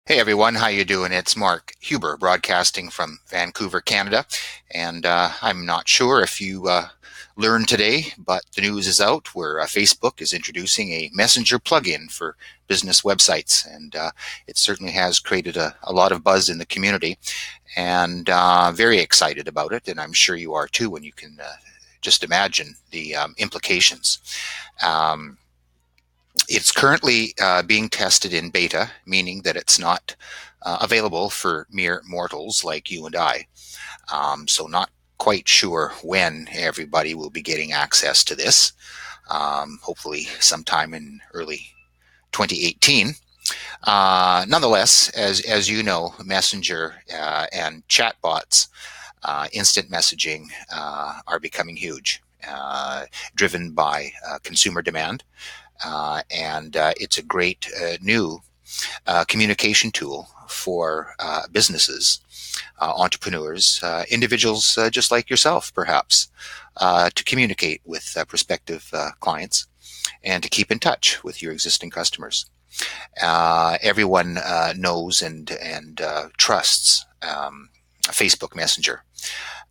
Hey everyone, how you doing? It's Mark Huber broadcasting from Vancouver, Canada, and I'm not sure if you learned today, but the news is out where Facebook is introducing a messenger plugin for business websites, and it certainly has created a lot of buzz in the community, and very excited about it, and I'm sure you are too when you can just imagine the implications. Um, it's currently being tested in beta, meaning that it's not available for mere mortals like you and I. So, not quite sure when everybody will be getting access to this. Hopefully, sometime in early 2018. Nonetheless, as you know, Messenger and chatbots, instant messaging are becoming huge, driven by consumer demand. And it's a great new communication tool for businesses, entrepreneurs, individuals just like yourself, perhaps, to communicate with prospective clients and to keep in touch with your existing customers. Everyone knows and trusts Facebook Messenger.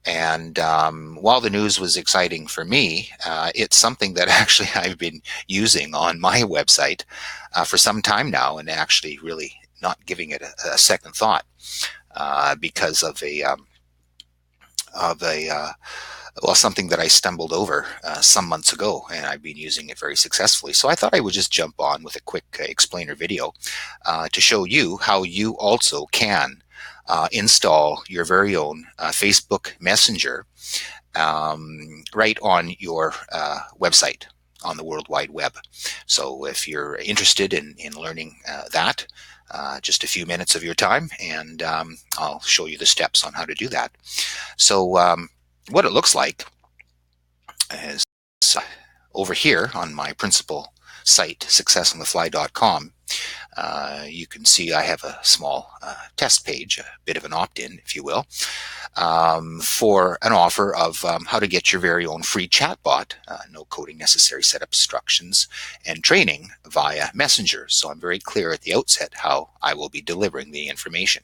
And while the news was exciting for me, it's something that actually I've been using on my website for some time now, and actually really not giving it a second thought because of a well, something that I stumbled over some months ago, and I've been using it very successfully. So I thought I would just jump on with a quick explainer video to show you how you also can install your very own Facebook Messenger right on your website on the World Wide Web. So if you're interested in learning that, just a few minutes of your time, and I'll show you the steps on how to do that. So what it looks like is over here on my principal site, successonthefly.com. You can see I have a small test page, a bit of an opt-in, if you will, for an offer of how to get your very own free chatbot, no coding necessary, setup instructions, and training via Messenger. So I'm very clear at the outset how I will be delivering the information.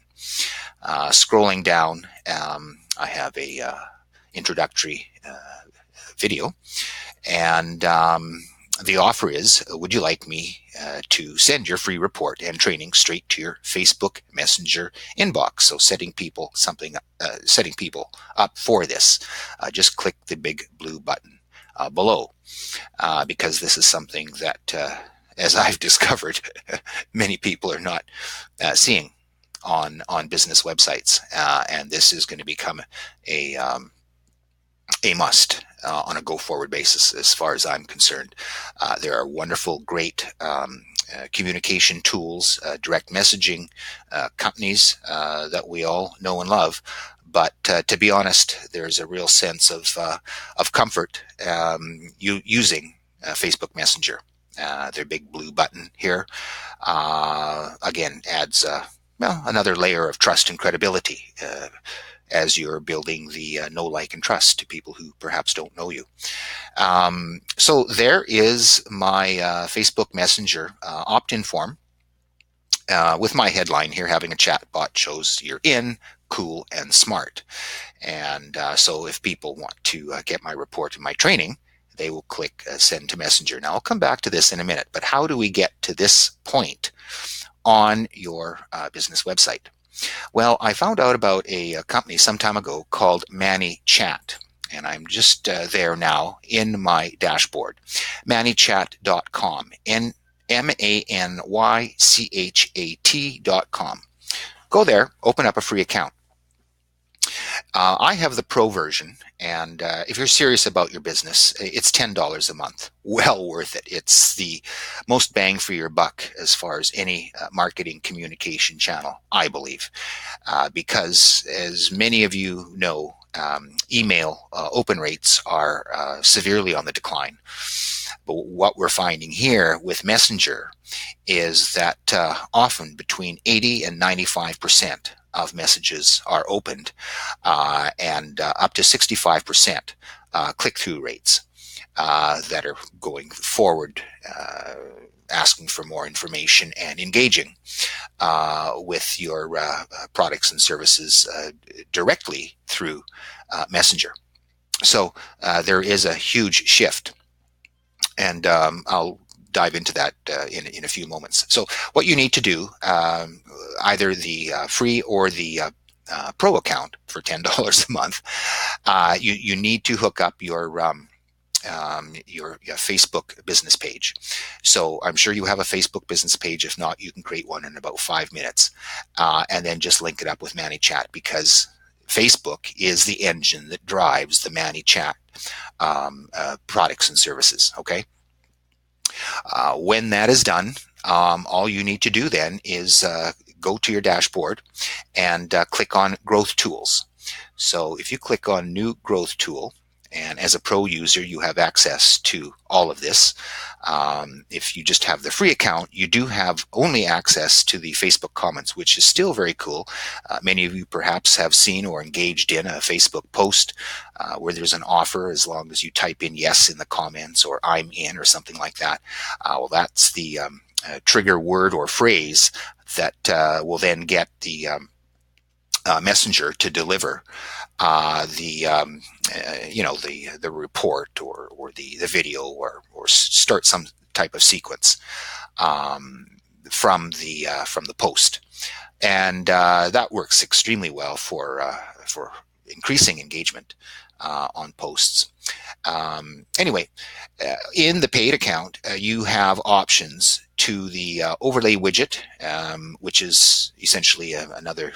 Scrolling down, I have a introductory video, and the offer is, would you like me to send your free report and training straight to your Facebook Messenger inbox? So setting people up for this. Just click the big blue button below, because this is something that, as I've discovered, many people are not seeing on business websites, and this is going to become a must on a go-forward basis, as far as I'm concerned. There are wonderful, great communication tools, direct messaging companies that we all know and love. But to be honest, there's a real sense of comfort using Facebook Messenger. Their big blue button here, again, adds well, another layer of trust and credibility as you're building the know, like, and trust to people who perhaps don't know you. So there is my Facebook Messenger opt-in form with my headline here, having a chat bot shows you're in, cool, and smart. And so if people want to get my report and my training, they will click send to Messenger. Now, I'll come back to this in a minute, but how do we get to this point on your business website? Well, I found out about a company some time ago called ManyChat, and I'm just there now in my dashboard. ManyChat.com, MANYCHAT.com. Go there, open up a free account. I have the pro version, and if you're serious about your business, it's $10 a month. Well worth it. It's the most bang for your buck as far as any marketing communication channel, I believe, because as many of you know, email open rates are severely on the decline. But what we're finding here with Messenger is that often between 80 and 95% of messages are opened, and up to 65% click-through rates. that are going forward, asking for more information and engaging with your products and services directly through Messenger. So there is a huge shift, and I'll dive into that in a few moments. So what you need to do, either the free or the pro account for $10 a month, you need to hook up your Facebook business page. So I'm sure you have a Facebook business page. If not, you can create one in about 5 minutes, and then just link it up with ManyChat, because Facebook is the engine that drives the ManyChat products and services. Okay. When that is done, all you need to do then is go to your dashboard and click on Growth Tools. So if you click on New Growth Tool, and as a pro user, you have access to all of this. If you just have the free account, you do have only access to the Facebook comments, which is still very cool. Many of you perhaps have seen or engaged in a Facebook post where there's an offer, as long as you type in yes in the comments, or I'm in, or something like that. Well, that's the trigger word or phrase that will then get the messenger to deliver the report, or the video, or start some type of sequence from the post, and that works extremely well for increasing engagement on posts. Anyway, in the paid account, you have options to the overlay widget, which is essentially another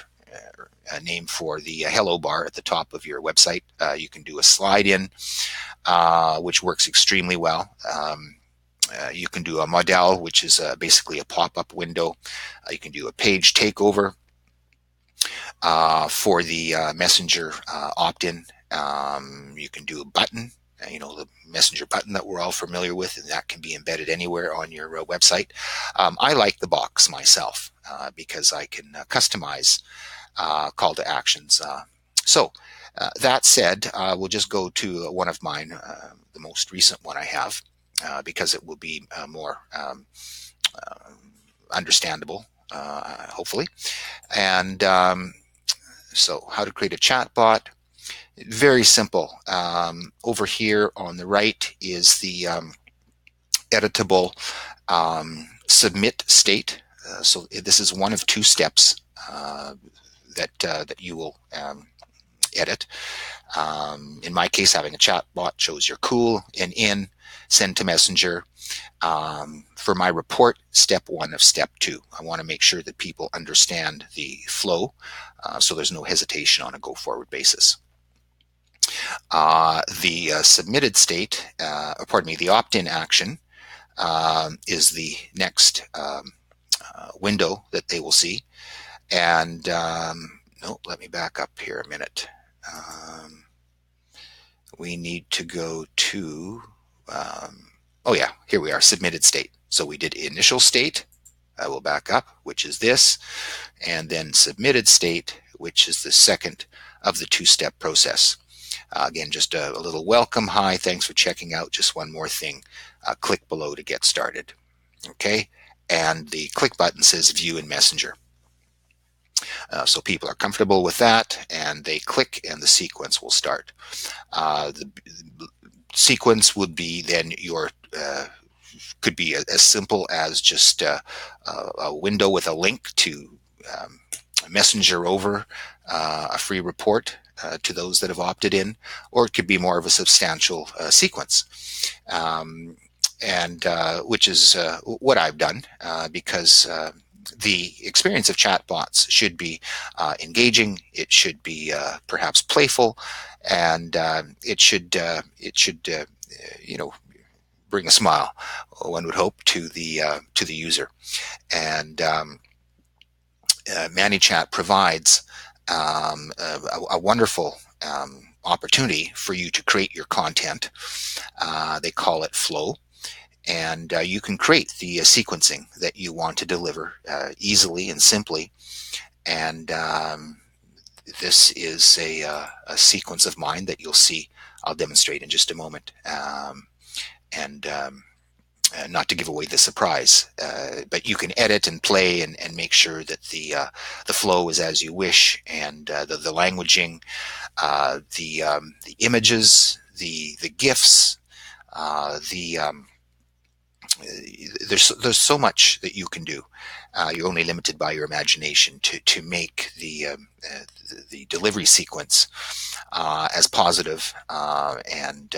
a name for the hello bar at the top of your website. You can do a slide in, which works extremely well. You can do a modal, which is basically a pop-up window. You can do a page takeover for the messenger opt-in. You can do a button, the messenger button that we're all familiar with, and that can be embedded anywhere on your website. I like the box myself because I can customize call to actions. So that said, we'll just go to one of mine, the most recent one I have, because it will be more understandable, hopefully. And so how to create a chatbot. Very simple. Over here on the right is the editable submit state. So this is one of two steps that you will edit. In my case, having a chat bot shows you're cool and in, send to messenger. For my report, step 1 of step 2. I want to make sure that people understand the flow, so there's no hesitation on a go-forward basis. The submitted state, the opt-in action is the next window that they will see. And no, let me back up here a minute. We need to go to, here we are, submitted state. So we did initial state, I will back up, which is this, and then submitted state, which is the second of the two-step process. Again, just a little welcome. Hi, thanks for checking out. Just one more thing. Click below to get started. Okay, and the click button says view in messenger. So people are comfortable with that, and they click, and the sequence will start. The sequence would be then could be as simple as just a window with a link to messenger over a free report to those that have opted in, or it could be more of a substantial sequence, which is what I've done, because the experience of chatbots should be engaging. It should be perhaps playful, and it should bring a smile, one would hope, to the user. And ManyChat provides a wonderful opportunity for you to create your content. They call it flow. And you can create the sequencing that you want to deliver easily and simply. And this is a sequence of mine that you'll see. I'll demonstrate in just a moment. and not to give away the surprise, but you can edit and play and make sure that the flow is as you wish, and the languaging, the images, the GIFs, the there's so much that you can do. You're only limited by your imagination to make the delivery sequence as positive and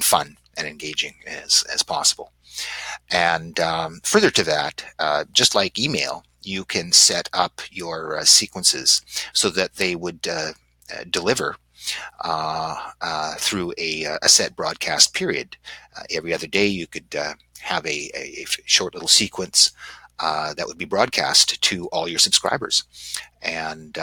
fun and engaging as possible. And further to that, just like email, you can set up your sequences so that they would deliver through a set broadcast period. Every other day, you could have a short little sequence that would be broadcast to all your subscribers. And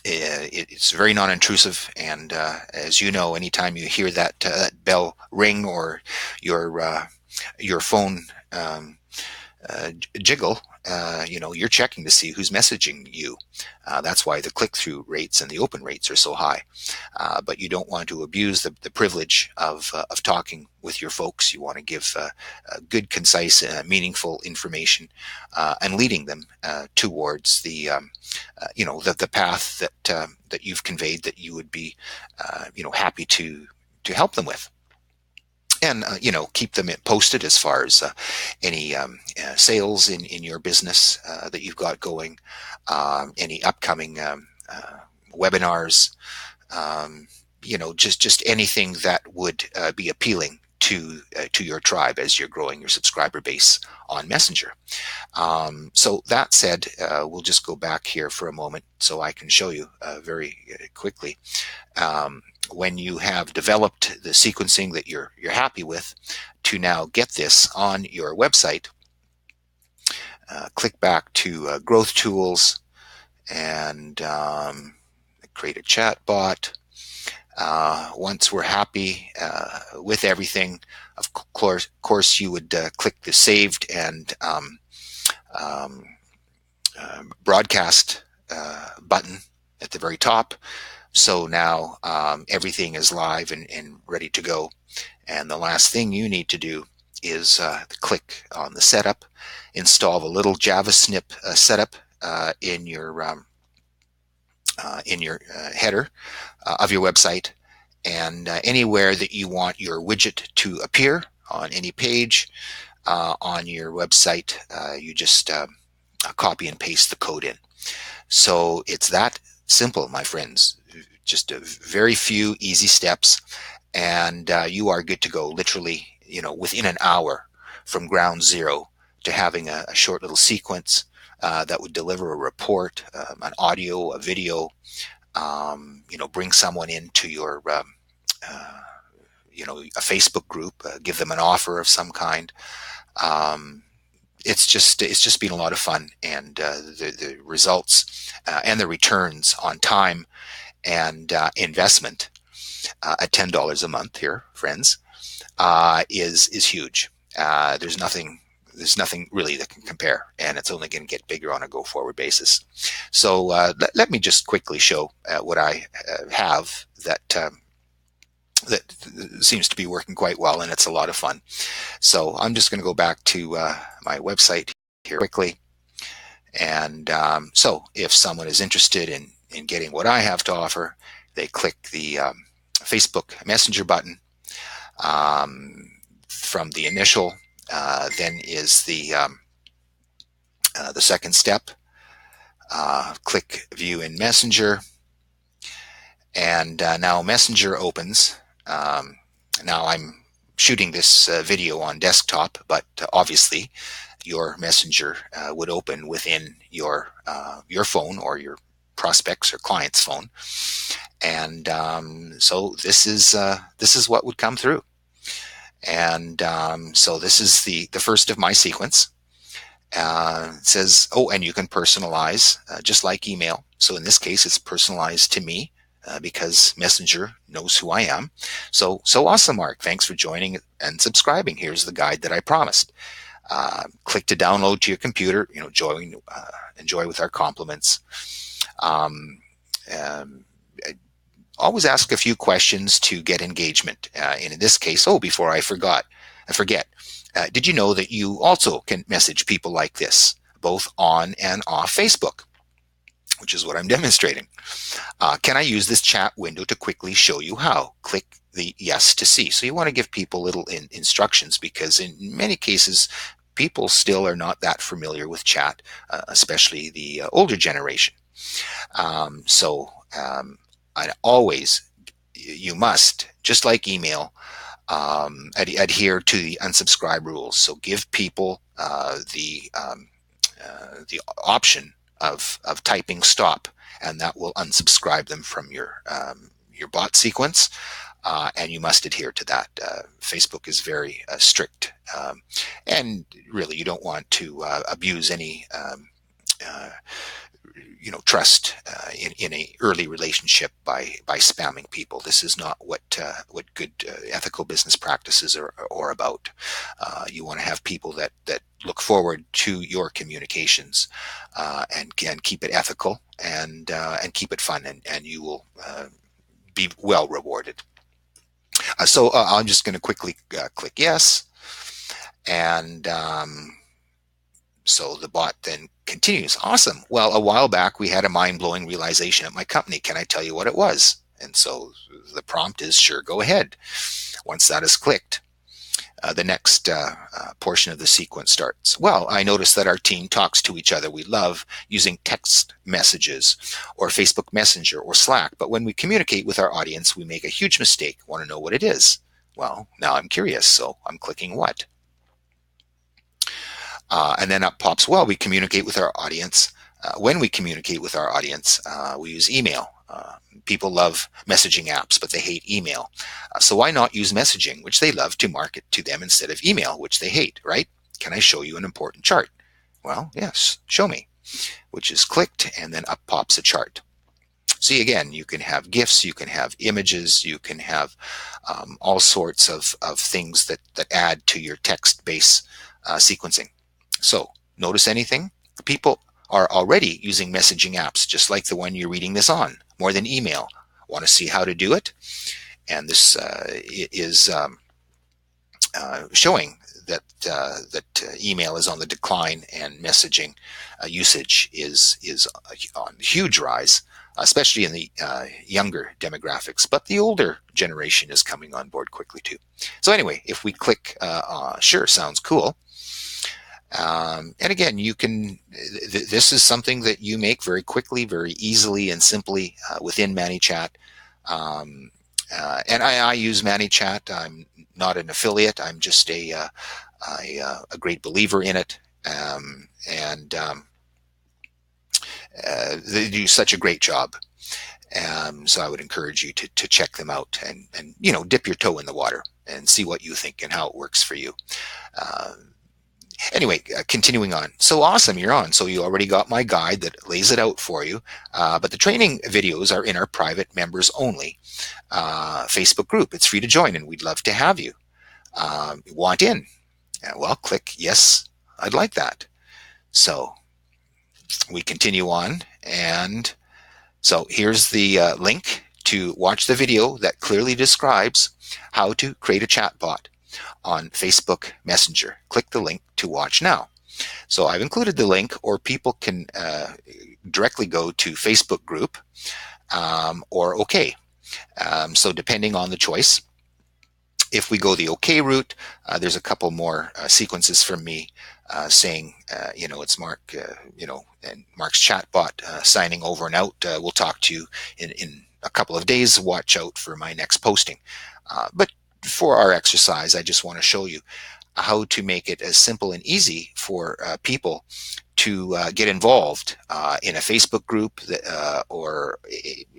it's very non-intrusive, and as you know, anytime you hear that bell ring or your phone jiggle, you're checking to see who's messaging you. That's why the click-through rates and the open rates are so high. But you don't want to abuse the privilege of talking with your folks. You want to give good, concise, meaningful information, and leading them towards the path that you've conveyed that you would be happy to help them with. And keep them posted as far as any sales in your business that you've got going, any upcoming webinars, just anything that would be appealing to your tribe as you're growing your subscriber base on Messenger. So that said, we'll just go back here for a moment so I can show you very quickly. When you have developed the sequencing that you're happy with, to now get this on your website, click back to Growth Tools and create a chat bot. Once we're happy with everything, of course you would click the saved and broadcast button at the very top. So now everything is live and ready to go. And the last thing you need to do is click on the setup, install the little JavaSnip setup in your header of your website, and anywhere that you want your widget to appear on any page on your website, you just copy and paste the code in. So it's that simple, my friends. Just a very few easy steps, and you are good to go. Literally, within an hour from ground zero to having a short little sequence that would deliver a report, an audio, a video. Bring someone into your a Facebook group, give them an offer of some kind. It's just been a lot of fun, and the results and the returns on time and investment at $10 a month here, friends, is huge. There's nothing really that can compare, and it's only going to get bigger on a go-forward basis. So let me just quickly show what I have that seems to be working quite well, and it's a lot of fun. So I'm just going to go back to my website here quickly, and so if someone is interested in getting what I have to offer, they click the Facebook Messenger button. From the initial, then is the second step. Click View in Messenger, and now Messenger opens. Now I'm shooting this video on desktop, but obviously your Messenger would open within your phone or your prospects or client's phone, and so this is what would come through. And so this is the first of my sequence. It says, and you can personalize just like email. So in this case, it's personalized to me because Messenger knows who I am. So awesome, Mark. Thanks for joining and subscribing. Here's the guide that I promised. Click to download to your computer. Enjoy with our compliments. always ask a few questions to get engagement. And in this case, before I forget, did you know that you also can message people like this, both on and off Facebook, which is what I'm demonstrating? Can I use this chat window to quickly show you how? Click the yes to see. So you want to give people little instructions, because in many cases, people still are not that familiar with chat, especially the older generation. I always, you must, just like email, adhere to the unsubscribe rules. So give people the option of typing stop, and that will unsubscribe them from your bot sequence. And you must adhere to that. Facebook is very strict, and really, you don't want to abuse any trust in a early relationship by spamming people. This is not what good ethical business practices are about. You want to have people that look forward to your communications, and can keep it ethical, and keep it fun, and you will be well rewarded. So I'm just going to quickly click yes, and so the bot then continues. Awesome. Well, a while back, we had a mind-blowing realization at my company. Can I tell you what it was? And so the prompt is, sure, go ahead. Once that is clicked, the next portion of the sequence starts. Well, I noticed that our team talks to each other we love using text messages or Facebook Messenger or Slack. But when we communicate with our audience, we make a huge mistake. Want to know what it is? Well, now I'm curious, so I'm clicking what? And then up pops, well, we communicate with our audience. When we communicate with our audience, we use email. People love messaging apps, but they hate email. So why not use messaging, which they love, to market to them instead of email, which they hate, right? Can I show you an important chart? Well, yes, show me, which is clicked, and then up pops a chart. See, again, you can have GIFs, you can have images, you can have all sorts of things that add to your text-based sequencing. So notice anything? People are already using messaging apps, just like the one you're reading this on, more than email. Want to see how to do it? And this is showing that email is on the decline, and messaging usage is on huge rise, especially in the younger demographics. But the older generation is coming on board quickly too. So anyway, if we click sure, sounds cool. And again, you can, this is something that you make very quickly, very easily and simply within ManyChat. And I use ManyChat. I'm not an affiliate. I'm just a great believer in it. They do such a great job. So I would encourage you to check them out, and dip your toe in the water and see what you think and how it works for you. Anyway, continuing on. So awesome, you're on. So you already got my guide that lays it out for you. But the training videos are in our private members only Facebook group. It's free to join, and we'd love to have you. Want in? Well, click yes, I'd like that. So we continue on, and so here's the link to watch the video that clearly describes how to create a chatbot on Facebook Messenger. Click the link to watch now. So I've included the link, or people can directly go to Facebook group or OK. So depending on the choice, if we go the OK route, there's a couple more sequences from me saying, it's Mark, and Mark's chatbot signing over and out. We'll talk to you in a couple of days. Watch out for my next posting. But for our exercise, I just want to show you how to make it as simple and easy for people to get involved in a Facebook group or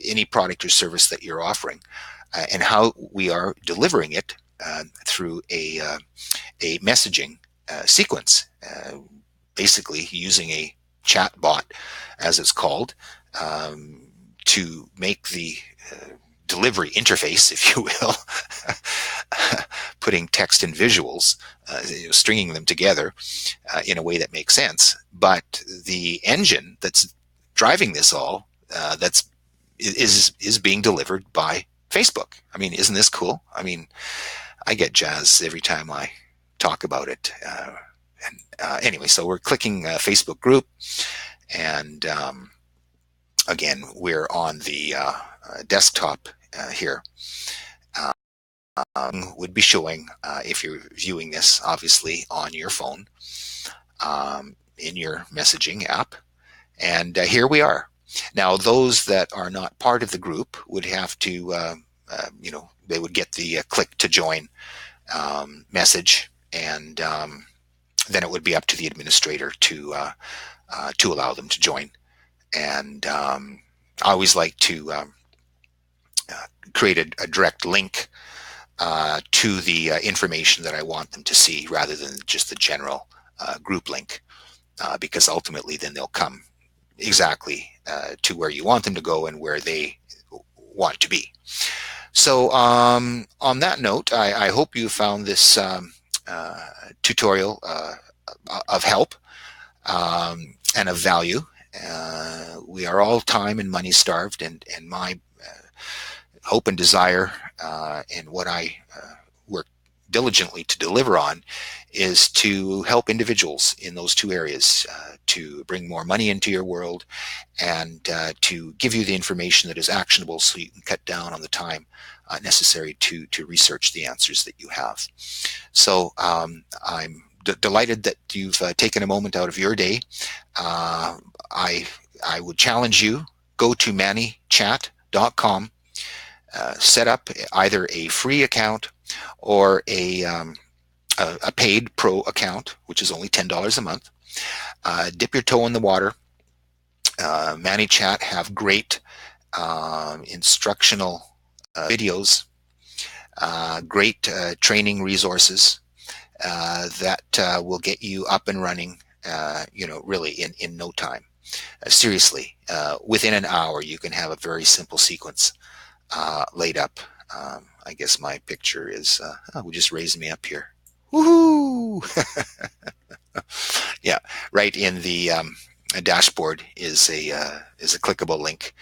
any product or service that you're offering, and how we are delivering it through a messaging sequence, basically using a chat bot, as it's called, to make the delivery interface, if you will, putting text and visuals, stringing them together in a way that makes sense. But the engine that's driving this all, that's is being delivered by Facebook. I mean, isn't this cool? I mean, I get jazz every time I talk about it. Anyway, so we're clicking Facebook group, and again, we're on the desktop here. Would be showing if you're viewing this, obviously, on your phone in your messaging app. And here we are. Now, those that are not part of the group would have to, they would get the click to join message, and then it would be up to the administrator to allow them to join. And I always like to create a direct link to the information that I want them to see, rather than just the general group link, because ultimately then they'll come exactly to where you want them to go and where they want to be. So on that note, I hope you found this tutorial of help and of value. We are all time and money starved, and my hope and desire, and what I work diligently to deliver on, is to help individuals in those two areas, to bring more money into your world, and to give you the information that is actionable, so you can cut down on the time necessary to research the answers that you have. So I'm delighted that you've taken a moment out of your day. I would challenge you, go to mannychat.com, set up either a free account or a paid pro account, which is only $10 a month. Dip your toe in the water. ManyChat have great instructional videos, great training resources that will get you up and running, really in no time. Seriously, within an hour, you can have a very simple sequence laid up. I guess my picture is, we just raised me up here. Woohoo! Yeah, right in the dashboard is a clickable link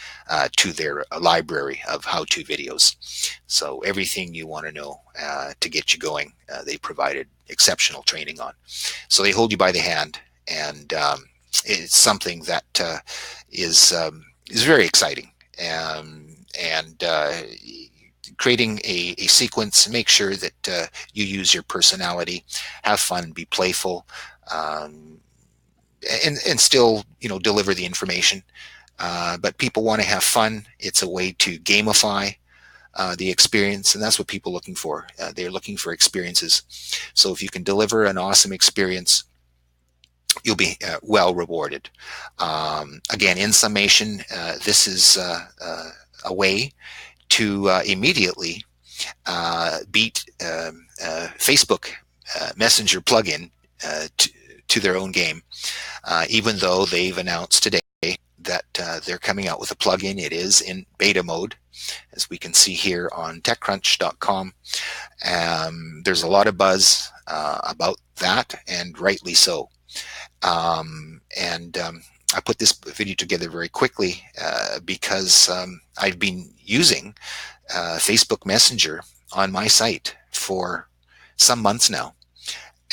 to their library of how-to videos. So everything you want to know to get you going, they provided exceptional training on. So they hold you by the hand, and it's something that is very exciting. And creating a sequence, make sure that you use your personality, have fun, be playful, and still deliver the information. But people want to have fun. It's a way to gamify the experience, and that's what people are looking for. They're looking for experiences. So if you can deliver an awesome experience, you'll be well rewarded. Again, in summation, this is a way to immediately beat Facebook Messenger plugin to their own game, even though they've announced today that they're coming out with a plugin. It is in beta mode, as we can see here on TechCrunch.com. There's a lot of buzz about that, and rightly so. I put this video together very quickly because I've been using Facebook Messenger on my site for some months now,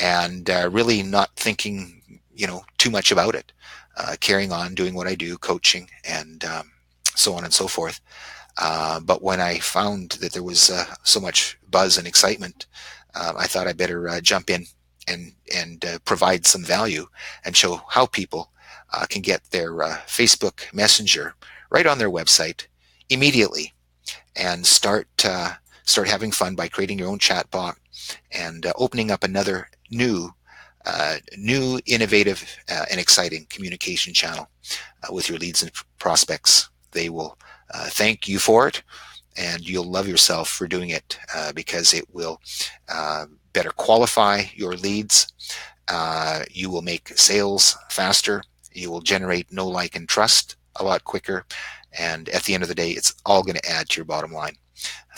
and really not thinking too much about it, carrying on doing what I do, coaching, and so on and so forth. But when I found that there was so much buzz and excitement, I thought I better jump in and provide some value and show how people can get their Facebook Messenger right on their website immediately, and start having fun by creating your own chat bot and opening up another new, innovative, and exciting communication channel with your leads and prospects. They will thank you for it, and you'll love yourself for doing it because it will better qualify your leads. You will make sales faster. You will generate know, like, and trust a lot quicker. And at the end of the day, it's all going to add to your bottom line.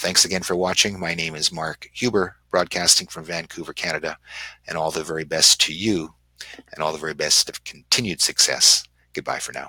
Thanks again for watching. My name is Mark Huber, broadcasting from Vancouver, Canada, and all the very best to you, and all the very best of continued success. Goodbye for now.